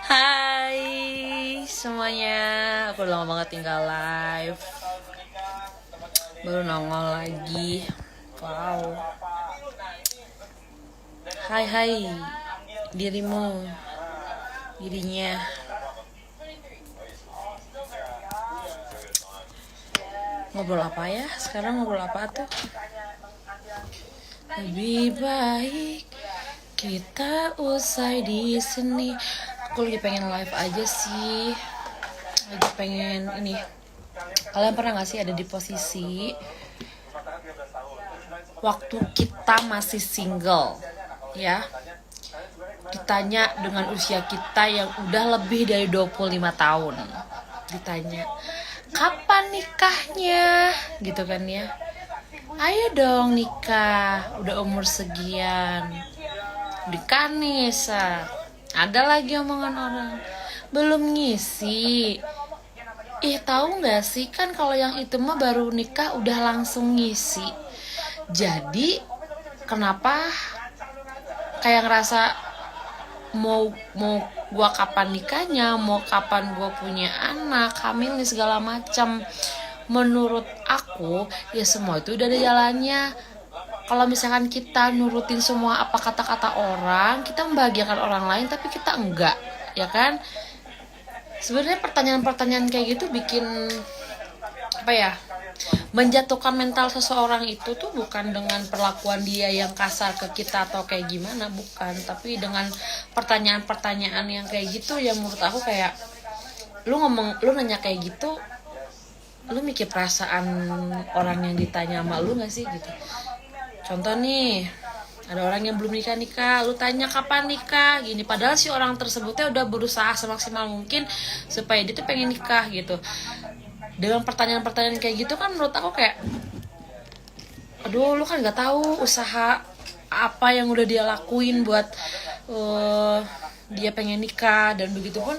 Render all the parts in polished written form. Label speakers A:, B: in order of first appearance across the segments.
A: Hai semuanya, aku udah lama banget tinggal live. Baru nongol lagi. Wow. Hai dirimu, dirinya. Ngobrol apa ya? Sekarang ngobrol apa tuh? Lebih baik kita usai di sini. Aku lagi pengen live aja sih. Lagi pengen ini. Kalian pernah gak sih ada di posisi waktu kita masih single, ya? Ditanya dengan usia kita yang udah lebih dari 25 tahun. Ditanya, kapan nikahnya? Gitu kan ya. Ayo dong nikah, udah umur segian. Nikah nih, ada lagi omongan orang, belum ngisi. Tahu nggak sih, kan kalau yang itu mah baru nikah udah langsung ngisi. Jadi kenapa kayak ngerasa mau gua kapan nikahnya, mau kapan gua punya anak, hamil nih segala macam. Menurut aku ya semua itu udah ada jalannya. Kalau misalkan kita nurutin semua apa kata-kata orang, kita membahagiakan orang lain tapi kita enggak, ya kan? Sebenarnya pertanyaan-pertanyaan kayak gitu bikin apa ya? Menjatuhkan mental seseorang itu tuh bukan dengan perlakuan dia yang kasar ke kita atau kayak gimana, bukan, tapi dengan pertanyaan-pertanyaan yang kayak gitu yang menurut aku kayak lu nanya kayak gitu, lu mikir perasaan orang yang ditanya sama lu gak sih gitu. Contoh nih, ada orang yang belum nikah, lu tanya kapan nikah gini, padahal si orang tersebutnya udah berusaha semaksimal mungkin supaya dia tuh pengen nikah gitu. Dengan pertanyaan-pertanyaan kayak gitu kan menurut aku kayak, aduh lu kan nggak tahu usaha apa yang udah dia lakuin buat dia pengen nikah. Dan begitu pun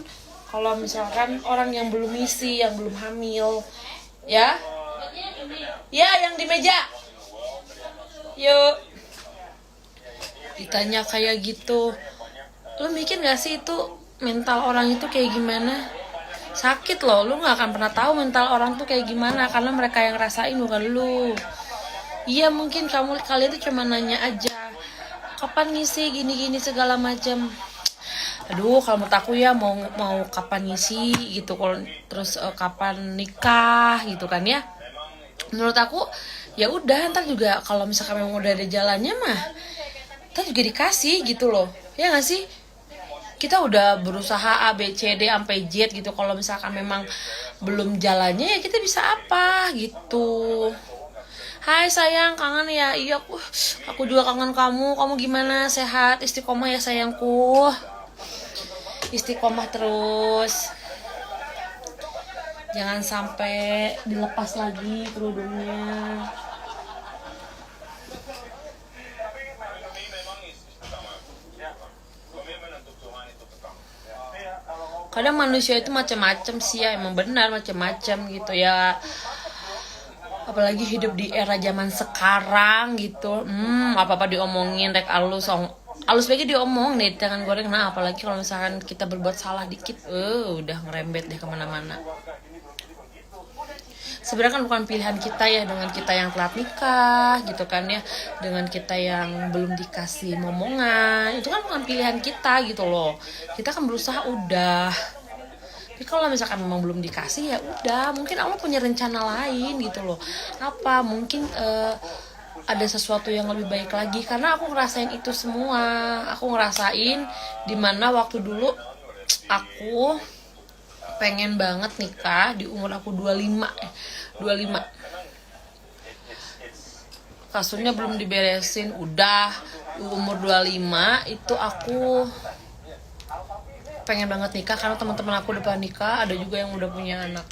A: kalau misalkan orang yang belum isi, yang belum hamil, ya yang di meja, yuk, ditanya kayak gitu, lu mikir gak sih itu mental orang itu kayak gimana? Sakit loh, lu gak akan pernah tahu mental orang tuh kayak gimana karena mereka yang rasain, bukan lu. Iya, mungkin kalian tuh cuma nanya aja kapan ngisi gini-gini segala macam. Aduh, kalau menurut aku ya mau kapan ngisi gitu, kalau terus kapan nikah gitu kan ya. Menurut aku ya udah, ntar juga kalau misalkan memang udah ada jalannya mah ntar juga dikasih gitu loh, ya nggak sih? Kita udah berusaha A B C D sampai Z gitu, kalau misalkan memang belum jalannya ya kita bisa apa gitu. Hai sayang, kangen ya? Iya, aku juga kangen kamu. Kamu gimana? Sehat? Istiqomah ya sayangku. Istiqomah terus. Jangan sampai dilepas lagi kerudungnya. Kadang manusia itu macam-macam sih ya, emang benar macam-macam gitu ya. Apalagi hidup di era zaman sekarang gitu. Apa-apa diomongin, rek alus baiknya diomong nih, jangan goreng. Nah, apalagi kalau misalkan kita berbuat salah dikit, udah ngerembet deh kemana-mana. Sebenarnya kan bukan pilihan kita ya, dengan kita yang telat nikah gitu kan ya, dengan kita yang belum dikasih momongan, itu kan bukan pilihan kita gitu loh. Kita kan berusaha udah. Tapi kalau misalkan memang belum dikasih ya udah, mungkin Allah punya rencana lain gitu loh. Apa mungkin ada sesuatu yang lebih baik lagi, karena aku ngerasain itu semua. Aku ngerasain dimana waktu dulu aku pengen banget nikah di umur aku 25. Kasurnya belum diberesin, udah di umur 25 itu aku pengen banget nikah karena teman-teman aku udah pada nikah, ada juga yang udah punya anak.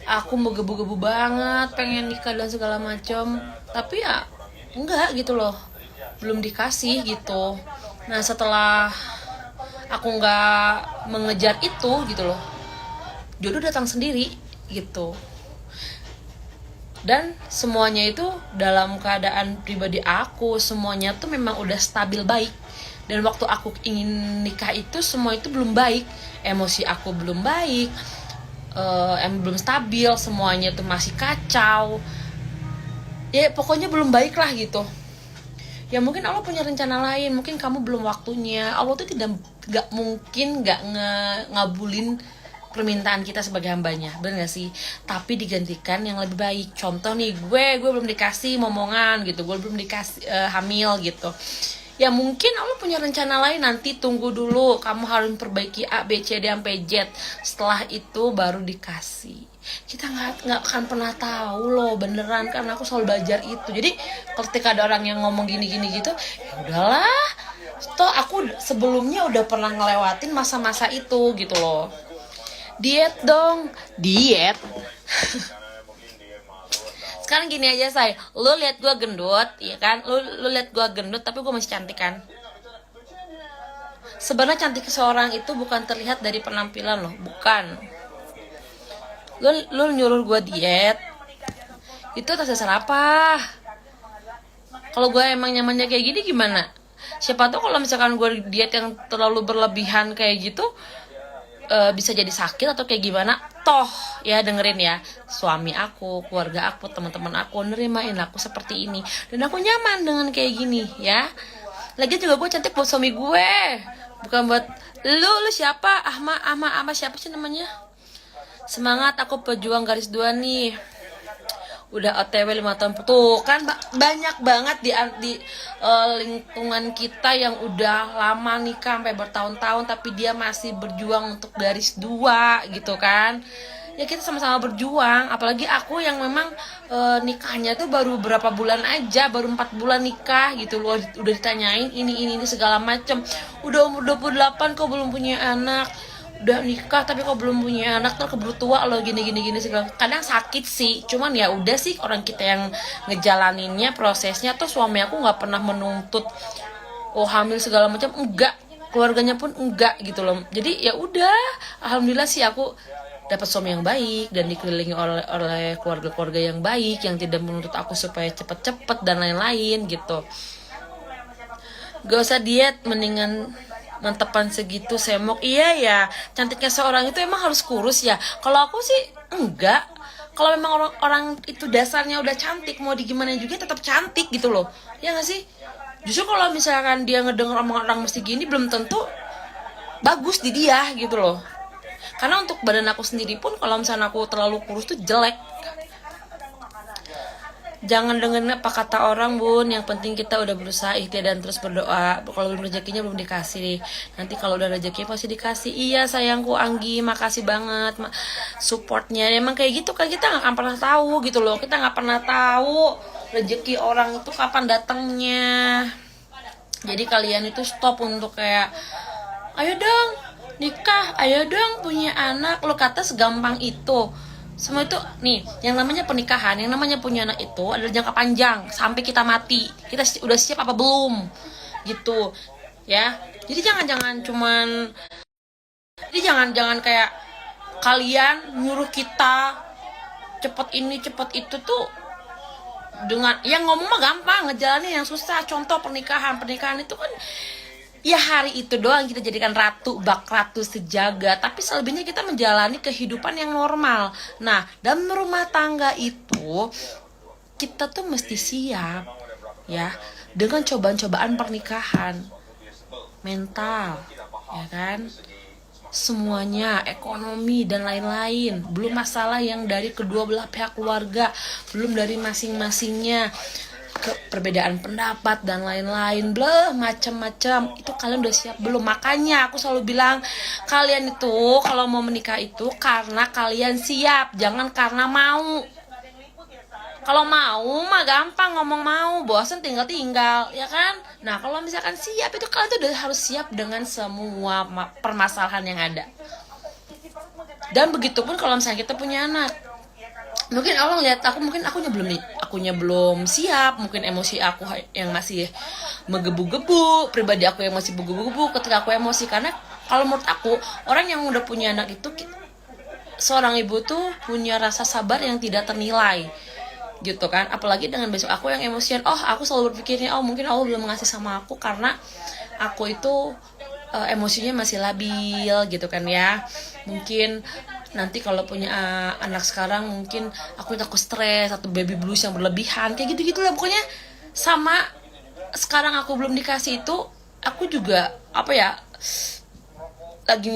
A: Aku menggebu-gebu banget pengen nikah dan segala macam, tapi ya enggak gitu loh, belum dikasih gitu. Nah, setelah aku nggak mengejar itu gitu loh, jodoh datang sendiri gitu. Dan semuanya itu dalam keadaan pribadi aku, semuanya tuh memang udah stabil baik. Dan waktu aku ingin nikah itu semua itu belum baik, emosi aku belum baik, belum stabil, semuanya tuh masih kacau. Ya pokoknya belum baik lah gitu. Ya mungkin Allah punya rencana lain, mungkin kamu belum waktunya. Allah tuh nggak mungkin nggak ngabulin permintaan kita sebagai hambanya, bener gak sih? Tapi digantikan yang lebih baik. Contoh nih, gue belum dikasih momongan gitu, gue belum dikasih hamil gitu. Ya mungkin Allah punya rencana lain, nanti tunggu dulu, kamu harus perbaiki A, B, C, D, sampai Z. Setelah itu baru dikasih. Kita nggak akan pernah tahu loh, beneran, karena aku selalu belajar itu. Jadi ketika ada orang yang ngomong gini gitu, ya udahlah, toh aku sebelumnya udah pernah ngelewatin masa-masa itu gitu loh. Diet dong, diet. Sekarang gini aja, say, lu lihat gue gendut, ya kan? Lu lihat gue gendut, tapi gue masih cantik kan? Sebenarnya cantik seseorang itu bukan terlihat dari penampilan loh, bukan. Lu nyuruh gue diet, itu atas dasar apa? Kalau gue emang nyamannya kayak gini gimana? Siapa tahu kalau misalkan gue diet yang terlalu berlebihan kayak gitu, bisa jadi sakit atau kayak gimana. Toh ya dengerin ya, suami aku, keluarga aku, teman-teman aku nerimain aku seperti ini, dan aku nyaman dengan kayak gini ya. Lagi juga gue cantik buat suami gue, bukan buat lu siapa? Ahma siapa sih namanya? Semangat, aku pejuang garis 2 nih. Udah OTW 5 tahun. Tuh kan banyak banget di lingkungan kita yang udah lama nikah sampai bertahun-tahun, tapi dia masih berjuang untuk garis 2 gitu kan. Ya kita sama-sama berjuang. Apalagi aku yang memang nikahnya tuh baru berapa bulan aja, baru 4 bulan nikah gitu loh. Udah ditanyain ini segala macem. Udah umur 28 kok belum punya anak. Udah nikah tapi kok belum punya anak, tuh keburu tua loh, gini segala. Kadang sakit sih, cuman ya udah sih, orang kita yang ngejalaninnya, prosesnya. Tuh suami aku nggak pernah menuntut hamil segala macam, enggak, keluarganya pun enggak gitu loh. Jadi ya udah, alhamdulillah sih aku dapat suami yang baik dan dikelilingi oleh keluarga yang baik yang tidak menuntut aku supaya cepet-cepet dan lain-lain gitu. Gak usah diet, mendingan mantepan segitu semok. Iya ya, cantiknya seorang itu emang harus kurus ya? Kalau aku sih enggak. Kalau memang orang itu dasarnya udah cantik, mau digimana juga tetap cantik gitu loh, ya nggak sih? Justru kalau misalkan dia ngedenger orang mesti gini, belum tentu bagus di dia gitu loh. Karena untuk badan aku sendiri pun, kalau misalnya aku terlalu kurus tuh jelek. Jangan dengerin apa kata orang, bun. Yang penting kita udah berusaha ikhtiar dan terus berdoa. Kalau belum rezekinya belum dikasih, nanti kalau udah rezeki pasti dikasih. Iya sayangku Anggi, makasih banget supportnya. Emang kayak gitu kan, kita nggak akan pernah tahu gitu loh. Kita nggak pernah tahu rezeki orang itu kapan datangnya. Jadi kalian itu stop untuk kayak, ayo dong nikah, ayo dong punya anak. Lo kata segampang itu. Semua itu nih, yang namanya pernikahan, yang namanya punya anak itu adalah jangka panjang sampai kita mati. Kita udah siap apa belum gitu ya. Jadi jangan kayak kalian nyuruh kita cepet ini cepet itu tuh, dengan yang ngomong mah gampang, ngejalanin yang susah. Contoh pernikahan itu kan ya hari itu doang kita jadikan ratu sejagat, tapi selebihnya kita menjalani kehidupan yang normal. Nah, dalam rumah tangga itu kita tuh mesti siap ya dengan cobaan-cobaan pernikahan, mental, ya kan? Semuanya, ekonomi dan lain-lain. Belum masalah yang dari kedua belah pihak keluarga, belum dari masing-masingnya, perbedaan pendapat dan lain-lain, macam-macam. Itu kalian udah siap belum? Makanya aku selalu bilang, kalian itu kalau mau menikah itu karena kalian siap, jangan karena mau. Kalau mau mah gampang ngomong mau, bosan tinggal ya kan? Nah kalau misalkan siap itu kalian tuh udah harus siap dengan semua permasalahan yang ada. Dan begitupun kalau misalnya kita punya anak. Mungkin Allah lihat aku, mungkin akunya belum siap, mungkin emosi aku yang masih menggebu-gebu, pribadi aku yang masih menggebu-gebu ketika aku emosi. Karena kalau menurut aku, orang yang udah punya anak itu, seorang ibu tuh punya rasa sabar yang tidak ternilai gitu kan. Apalagi dengan besok aku yang emosian, aku selalu berpikirnya, mungkin Allah belum ngasih sama aku karena aku itu emosinya masih labil gitu kan ya. Mungkin nanti kalau punya anak sekarang mungkin aku takut stres atau baby blues yang berlebihan kayak gitu-gitu lah pokoknya. Sama sekarang aku belum dikasih itu, aku juga apa ya, lagi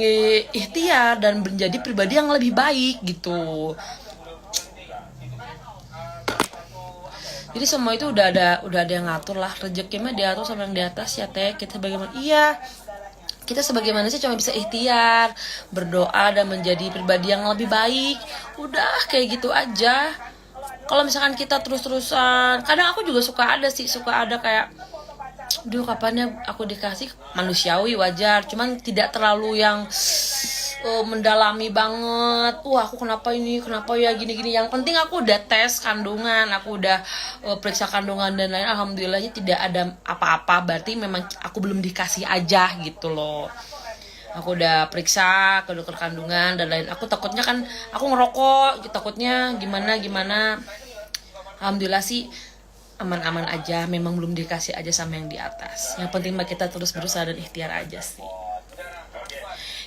A: ikhtiar dan menjadi pribadi yang lebih baik gitu. Jadi semua itu udah ada yang ngatur lah, rezeki mah diatur sama yang di atas ya teh. Kita bagaimana, iya, kita sebagai manusia cuma bisa ikhtiar, berdoa dan menjadi pribadi yang lebih baik. Udah kayak gitu aja. Kalau misalkan kita terus-terusan, kadang aku juga suka ada kayak, duh kapannya aku dikasih, manusiawi wajar, cuman tidak terlalu yang mendalami banget. Aku kenapa ya gini-gini. Yang penting aku udah tes kandungan, aku udah periksa kandungan dan lain, alhamdulillahnya tidak ada apa-apa, berarti memang aku belum dikasih aja gitu loh. Aku udah periksa ke dokter kandungan dan lain. Aku takutnya kan aku ngerokok, takutnya gimana. Alhamdulillah sih aman-aman aja, memang belum dikasih aja sama yang di atas. Yang penting mah kita terus berusaha dan ikhtiar aja sih.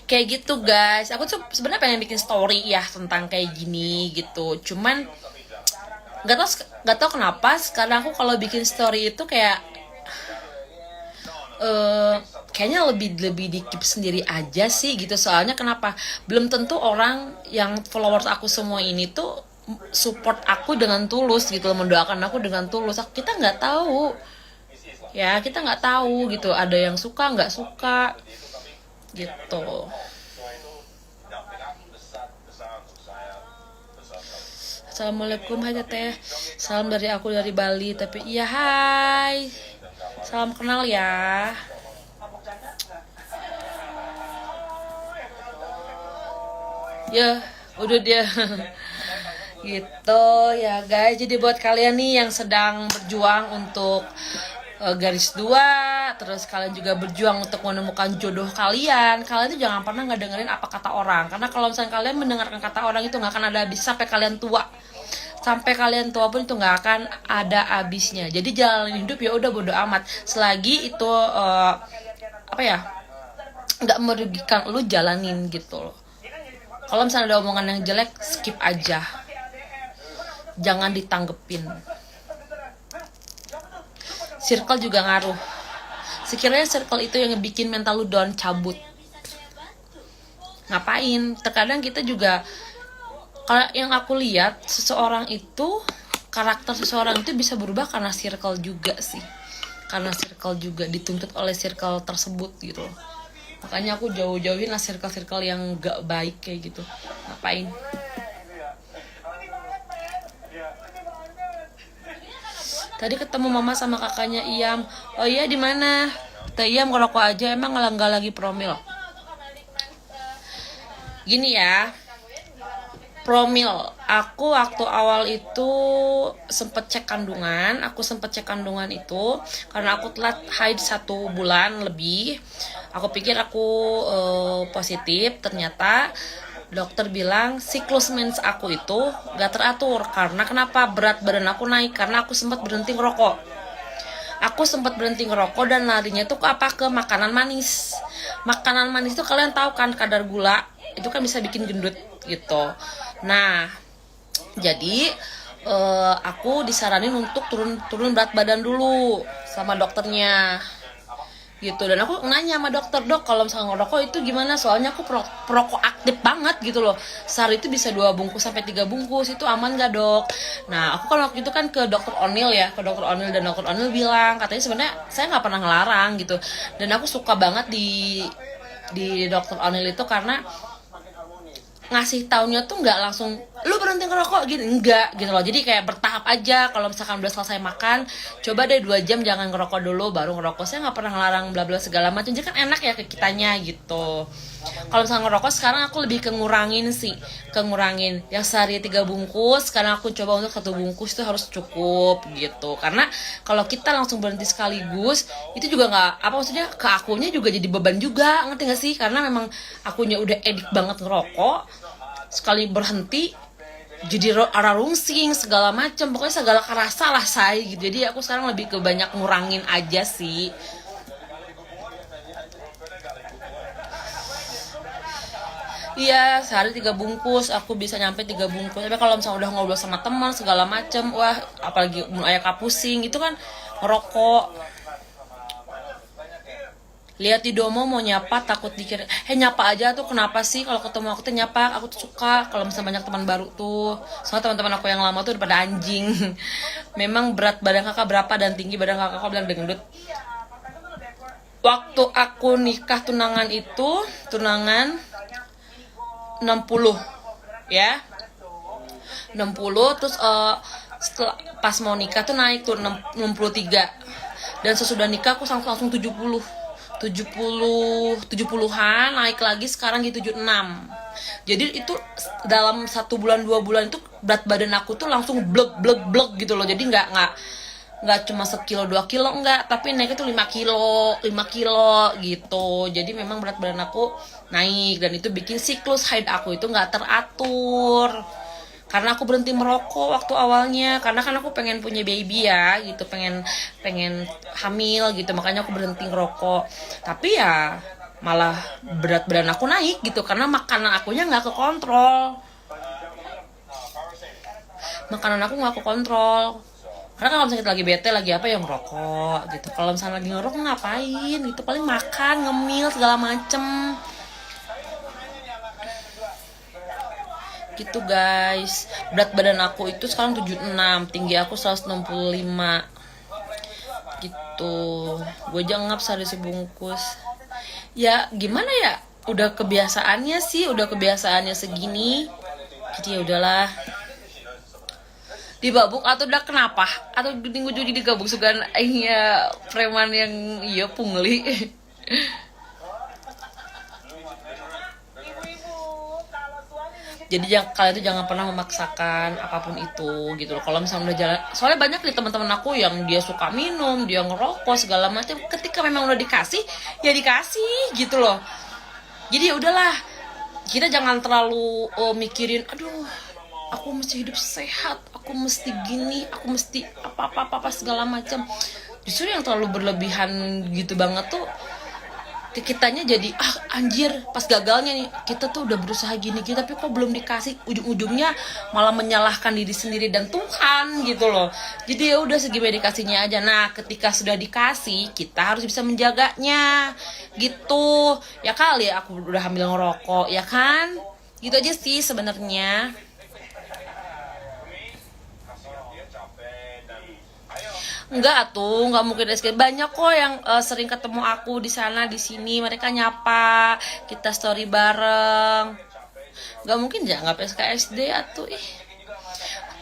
A: Kayak gitu guys. Aku tuh sebenarnya pengen bikin story ya tentang kayak gini gitu. Cuman nggak tahu kenapa sekarang aku kalau bikin story itu kayak kayaknya lebih dikip sendiri aja sih gitu. Soalnya kenapa? Belum tentu orang yang followers aku semua ini tuh support aku dengan tulus gitu, mendoakan aku dengan tulus. Kita nggak tahu ya, kita nggak tahu gitu. Ada yang suka nggak suka gitu. Assalamualaikum, hai teteh, salam dari aku dari Bali. Tapi iya, hai, salam kenal ya. Ya udah dia gitu ya guys. Jadi buat kalian nih yang sedang berjuang untuk garis 2, terus kalian juga berjuang untuk menemukan jodoh kalian tuh jangan pernah ngedengerin apa kata orang. Karena kalau misalnya kalian mendengarkan kata orang itu nggak akan ada habis sampai kalian tua. Sampai kalian tua pun itu nggak akan ada habisnya. Jadi jalanin hidup ya udah, bodo amat. Selagi itu nggak merugikan lu, jalanin gitu loh. Kalau misalnya ada omongan yang jelek, skip aja, jangan ditanggepin. Circle juga ngaruh. Sekiranya circle itu yang bikin mental lu down, cabut. Ngapain? Terkadang kita juga, kalau yang aku lihat, seseorang itu, karakter seseorang itu bisa berubah karena circle juga sih. Karena circle juga dituntut oleh circle tersebut gitu. Makanya aku jauhin lah circle-circle yang gak baik kayak gitu. Ngapain? Tadi ketemu mama sama kakaknya Iyam. Oh iya, di mana? Teh Iyam ngerokok aja, emang nggak lagi promil. Gini ya, promil. Aku waktu awal itu sempet cek kandungan. Itu karena aku telat haid 1 bulan lebih. Aku pikir aku positif, ternyata dokter bilang siklus mens aku itu gak teratur. Karena kenapa? Berat badan aku naik karena aku sempat berhenti ngerokok. Dan larinya tuh ke apa? Ke makanan manis. Makanan manis itu kalian tahu kan, kadar gula itu kan bisa bikin gendut gitu. Nah, jadi aku disaranin untuk turun berat badan dulu sama dokternya gitu. Dan aku nanya sama dokter, dok kalau misalnya ngerokok itu gimana, soalnya aku perokok aktif banget gitu loh, sehari itu bisa 2 bungkus sampai 3 bungkus, itu aman gak dok? Nah aku kan waktu itu kan ke dokter Onil dan dokter Onil bilang katanya sebenarnya saya nggak pernah ngelarang gitu. Dan aku suka banget di dokter Onil itu karena ngasih taunya tuh nggak langsung lu berhenti ngerokok gini, enggak gitu loh. Jadi kayak bertahap aja. Kalau misalkan udah selesai makan, coba deh 2 jam jangan ngerokok dulu baru ngerokok. Saya nggak pernah ngelarang bla bla segala macam. Jadi kan enak ya ke kitanya gitu. Kalau misalnya ngerokok sekarang aku lebih ngurangin yang sehari 3 bungkus. Sekarang aku coba untuk 1 bungkus itu harus cukup gitu. Karena kalau kita langsung berhenti sekaligus itu juga nggak maksudnya ke akunya juga jadi beban juga, ngerti nggak sih? Karena memang akunya udah edik banget ngerokok, sekali berhenti jadi rungsing segala macam, pokoknya segala kerasa lah saya gitu. Jadi aku sekarang lebih ke banyak ngurangin aja sih Iya, sehari 3 bungkus, aku bisa nyampe 3 bungkus. Tapi kalau misalnya udah ngobrol sama teman segala macem, wah apalagi ayah pusing itu kan ngerokok. Lihat di Domo mau nyapa takut dikira, nyapa aja tuh kenapa sih kalau ketemu aku tuh nyapa, aku tuh suka kalau misalnya banyak teman baru tuh. Soalnya teman-teman aku yang lama tuh udah pada anjing. Memang berat badan kakak berapa dan tinggi badan kakak, aku bilang dangdut. Waktu aku nikah tunangan itu, tunangan 60 ya 60 terus setelah pas mau nikah tuh naik tuh 63 dan sesudah nikah aku langsung 70-an naik lagi sekarang di 76. Jadi itu dalam 1 bulan 2 bulan itu berat badan aku tuh langsung blek gitu loh. Jadi nggak cuma sekilo 2 kilo enggak, tapi naiknya tuh 5 kilo gitu. Jadi memang berat badan aku naik dan itu bikin siklus haid aku itu nggak teratur. Karena aku berhenti merokok waktu awalnya, karena kan aku pengen punya baby ya gitu, pengen hamil gitu, makanya aku berhenti ngerokok. Tapi ya malah berat badan aku naik gitu karena makanan akunya nggak kekontrol. Makanan aku nggak kekontrol. Karena kalau misalnya kita lagi bete, lagi apa ya ngerokok gitu. Kalau misalnya lagi ngerokok ngapain gitu, paling makan, ngemil segala macem gitu guys. Berat badan aku itu sekarang 76, tinggi aku 165 gitu. Gue aja ngap sehari sebungkus. Ya gimana ya, udah kebiasaannya segini. Jadi ya udahlah. Dibabuk atau udah kenapa? Atau minggu jadi digabung sugan ya preman yang iya pungli. Jadi kalian tuh jangan pernah memaksakan apapun itu gitu loh. Kalau misalnya udah jalan, soalnya banyak nih teman-teman aku yang dia suka minum, dia ngerokok segala macam. Ketika memang udah dikasih, ya dikasih gitu loh. Jadi ya udahlah, kita jangan terlalu mikirin, aduh, aku mesti hidup sehat, aku mesti gini, aku mesti apa segala macam. Justru yang terlalu berlebihan gitu banget tuh kitanya jadi anjir, pas gagalnya nih kita tuh udah berusaha gini tapi kok belum dikasih, ujung-ujungnya malah menyalahkan diri sendiri dan Tuhan gitu loh. Jadi ya udah segimana dikasihnya aja. Nah ketika sudah dikasih kita harus bisa menjaganya gitu ya. Kali aku udah hamil ngerokok ya kan, gitu aja sih sebenarnya. Enggak tuh, enggak mungkin SK. Banyak kok yang sering ketemu aku di sana di sini, mereka nyapa, kita story bareng. Enggak mungkin jangan SKSD atuh ih.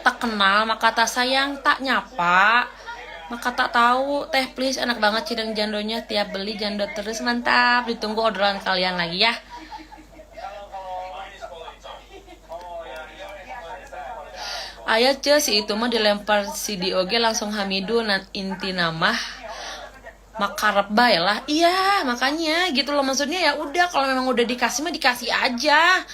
A: Tak kenal maka tak sayang, tak nyapa maka tak tahu. Teh please, enak banget cideng jandonya, tiap beli jando terus, mantap. Ditunggu orderan kalian lagi ya. Ayah si itu mah dilempar si Dioge langsung Hamidu inti nama makarep bae lah. Iya makanya gitu loh, maksudnya ya udah kalau memang udah dikasih mah dikasih aja.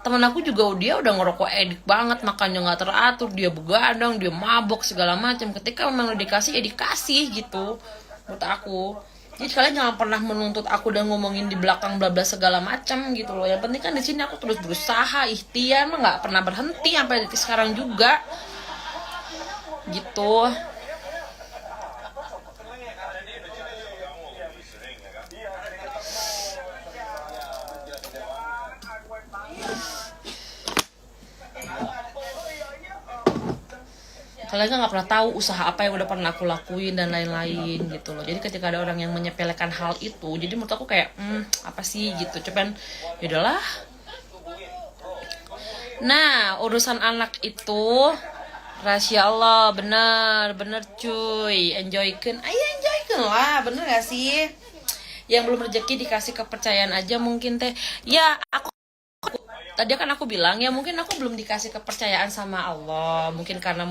A: Temen aku juga dia udah ngerokok edik banget, makannya nggak teratur, dia begadang, dia mabok segala macam. Ketika memang udah dikasih ya dikasih gitu menurut aku. Jadi kalian jangan pernah menuntut aku dan ngomongin di belakang bla bla segala macam gitu loh. Yang penting kan di sini aku terus berusaha, ikhtiar mah nggak pernah berhenti sampai detik sekarang juga. Gitu. Kalian kan nggak pernah tahu usaha apa yang udah pernah aku lakuin dan lain-lain gitu loh. Jadi ketika ada orang yang menyepelekan hal itu, jadi menurut aku kayak apa sih gitu, cuman yaudahlah. Nah urusan anak itu Rasya Allah, bener cuy, enjoykan lah, bener gak sih? Yang belum rezeki dikasih kepercayaan aja mungkin teh. Ya aku tadi kan aku bilang ya mungkin aku belum dikasih kepercayaan sama Allah, mungkin karena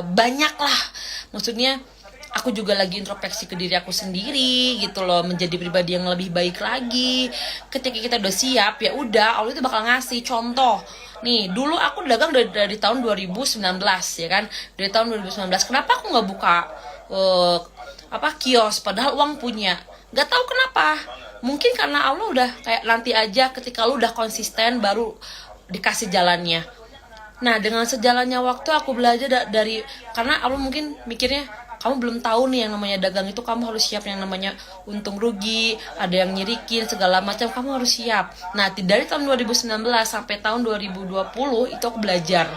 A: banyak lah, maksudnya aku juga lagi introspeksi ke diri aku sendiri gitu loh, menjadi pribadi yang lebih baik lagi. Ketika kita udah siap ya udah Allah itu bakal ngasih. Contoh nih, dulu aku dagang dari tahun 2019 ya kan, dari tahun 2019 kenapa aku nggak buka kios padahal uang punya, nggak tahu kenapa. Mungkin karena Allah udah kayak nanti aja, ketika lu udah konsisten baru dikasih jalannya. Nah, dengan sejalannya waktu aku belajar dari, karena Allah mungkin mikirnya kamu belum tahu nih yang namanya dagang itu, kamu harus siap yang namanya untung rugi, ada yang nyirikin segala macam, kamu harus siap. Nah, dari tahun 2019 sampai tahun 2020 itu aku belajar.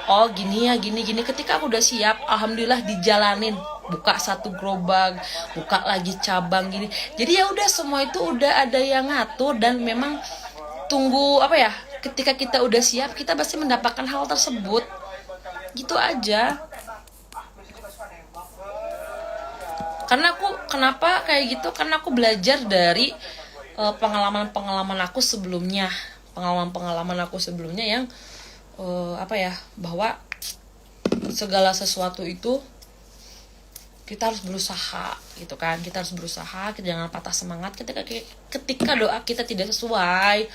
A: Oh, gini ya, gini. Ketika aku udah siap, alhamdulillah dijalanin. Buka satu gerobak, buka lagi cabang gini. Jadi ya udah, semua itu udah ada yang ngatur, dan memang tunggu apa ya, ketika kita udah siap kita pasti mendapatkan hal tersebut, gitu aja. Karena aku kenapa kayak gitu, karena aku belajar dari pengalaman aku sebelumnya, yang apa ya, bahwa segala sesuatu itu kita harus berusaha gitu kan, kita jangan patah semangat ketika doa kita tidak sesuai,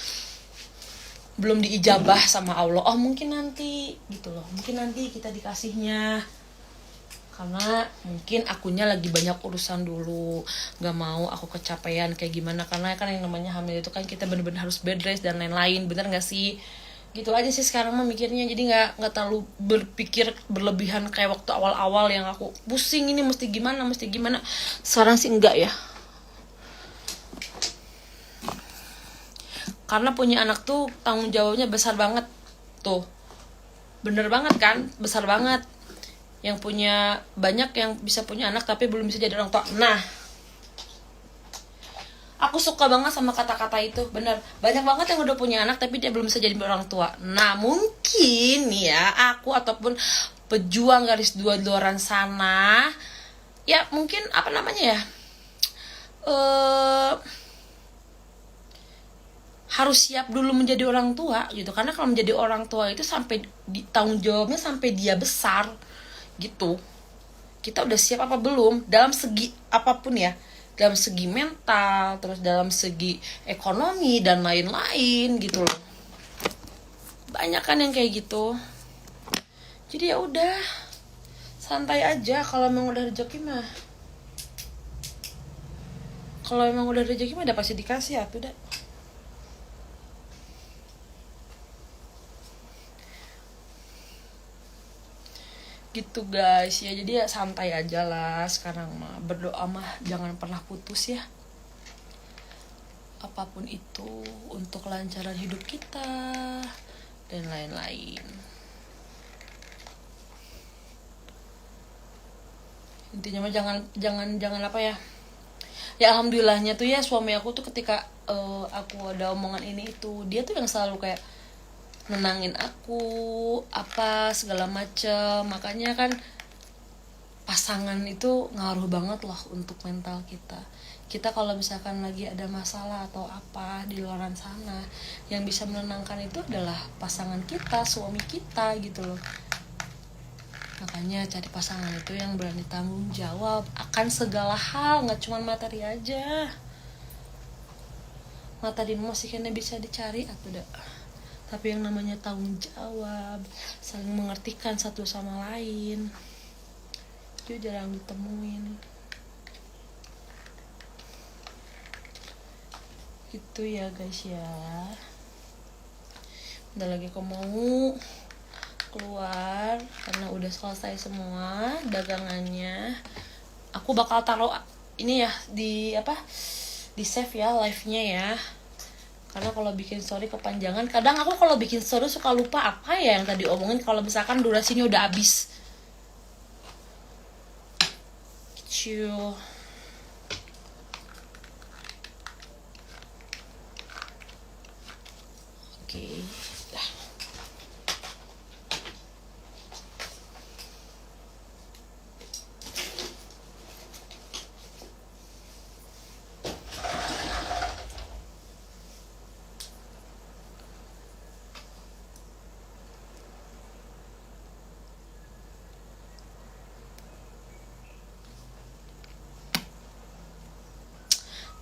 A: belum diijabah sama Allah. Oh, mungkin nanti gitu loh, mungkin nanti kita dikasihnya, karena mungkin akunya lagi banyak urusan dulu, gak mau aku kecapean kayak gimana. Karena kan yang namanya hamil itu kan kita bener-bener harus bed rest dan lain-lain, bener gak sih? Gitu aja sih sekarang mah mikirnya. Jadi nggak terlalu berpikir berlebihan kayak waktu awal-awal yang aku pusing ini mesti gimana. Sekarang sih enggak ya, karena punya anak tuh tanggung jawabnya besar banget tuh, bener banget kan, besar banget. Yang punya banyak yang bisa punya anak tapi belum bisa jadi orang tua. Nah, aku suka banget sama kata-kata itu, bener. Banyak banget yang udah punya anak tapi dia belum bisa jadi orang tua. Nah, mungkin ya aku ataupun pejuang garis dua di luar sana, ya mungkin apa namanya ya, harus siap dulu menjadi orang tua gitu. Karena kalau menjadi orang tua itu sampai tanggung jawabnya sampai dia besar gitu. Kita udah siap apa belum dalam segi apapun ya, dalam segi mental, terus dalam segi ekonomi dan lain-lain gitu loh. Banyak kan yang kayak gitu. Jadi ya udah, santai aja. Kalau emang udah rezeki mah, udah pasti dikasih ya tuh dah. Gitu guys ya. Jadi ya santai aja lah sekarang mah, berdoa mah jangan pernah putus ya, apapun itu, untuk kelancaran hidup kita dan lain-lain. Intinya mah jangan apa ya, ya alhamdulillahnya tuh ya suami aku tuh ketika aku ada omongan ini itu, dia tuh yang selalu kayak nenangin aku apa segala macem. Makanya kan pasangan itu ngaruh banget loh untuk mental kita kalau misalkan lagi ada masalah atau apa di luar sana, yang bisa menenangkan itu adalah pasangan kita, suami kita gitu loh. Makanya cari pasangan itu yang berani tanggung jawab akan segala hal, gak cuma materi aja. Materi masih kena bisa dicari atau dah, tapi yang namanya tanggung jawab, saling mengertikan satu sama lain, itu jarang ditemuin. Gitu ya guys ya. Udah lagi aku mau keluar karena udah selesai semua dagangannya. Aku bakal taruh ini ya di save ya live-nya ya. Karena kalau bikin story kepanjangan, kadang aku kalau bikin story suka lupa apa ya yang tadi omongin kalau misalkan durasinya udah habis. Kecil. Oke.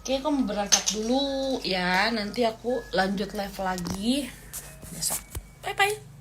A: Oke, aku mau berangkat dulu ya. Nanti aku lanjut live lagi besok. Bye bye.